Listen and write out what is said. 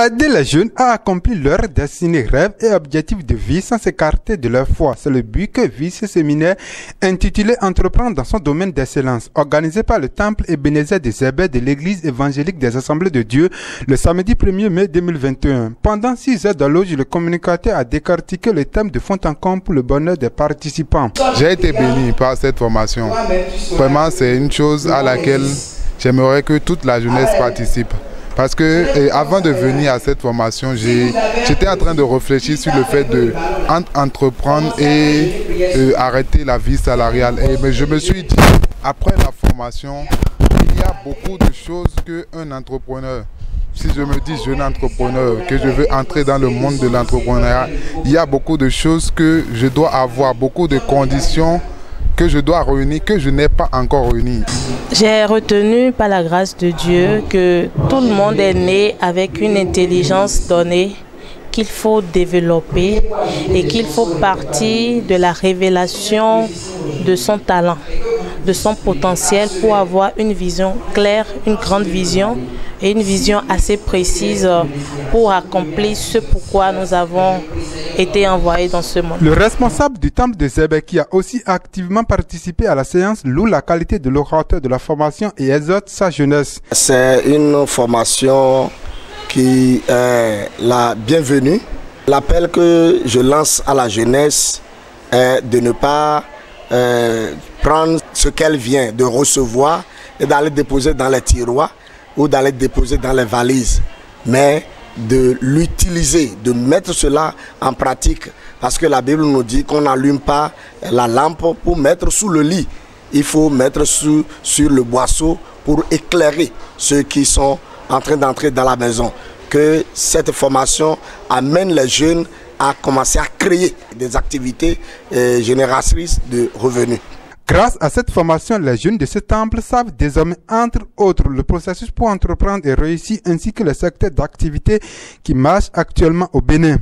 Aider les jeunes à accomplir leurs destinés, rêves et objectifs de vie sans s'écarter de leur foi. C'est le but que vise ce séminaire intitulé Entreprendre dans son domaine d'excellence, organisé par le Temple Ebenezer de Zébé de l'Église évangélique des Assemblées de Dieu le samedi 1er mai 2021. Pendant 6 heures d'alloge, le communicateur a décortiqué le thème de fond en comble pour le bonheur des participants. J'ai été béni par cette formation. Vraiment, c'est une chose à laquelle j'aimerais que toute la jeunesse participe. Parce que avant de venir à cette formation, j'étais en train de réfléchir sur le fait d'entreprendre et arrêter la vie salariale. Mais je me suis dit, après la formation, il y a beaucoup de choses qu'un entrepreneur, si je me dis jeune entrepreneur, que je veux entrer dans le monde de l'entrepreneuriat, il y a beaucoup de choses que je dois avoir, beaucoup de conditions que je dois réunir, que je n'ai pas encore réunies. J'ai retenu par la grâce de Dieu que tout le monde est né avec une intelligence donnée qu'il faut développer et qu'il faut partir de la révélation de son talent, de son potentiel pour avoir une vision claire, une grande vision et une vision assez précise pour accomplir ce pourquoi nous avons été envoyés dans ce monde. Le responsable du temple de Zébé, qui a aussi activement participé à la séance, loue la qualité de l'orateur de la formation et exhorte sa jeunesse. C'est une formation qui est la bienvenue. L'appel que je lance à la jeunesse est de ne pas prendre ce qu'elle vient de recevoir et d'aller déposer dans les tiroirs ou d'aller déposer dans les valises, mais de l'utiliser, de mettre cela en pratique, parce que la Bible nous dit qu'on n'allume pas la lampe pour mettre sous le lit, il faut mettre sur le boisseau pour éclairer ceux qui sont en train d'entrer dans la maison. Que cette formation amène les jeunes à commencer à créer des activités génératrices de revenus. Grâce à cette formation, les jeunes de ce temple savent désormais, entre autres, le processus pour entreprendre et réussir, ainsi que le secteur d'activité qui marche actuellement au Bénin.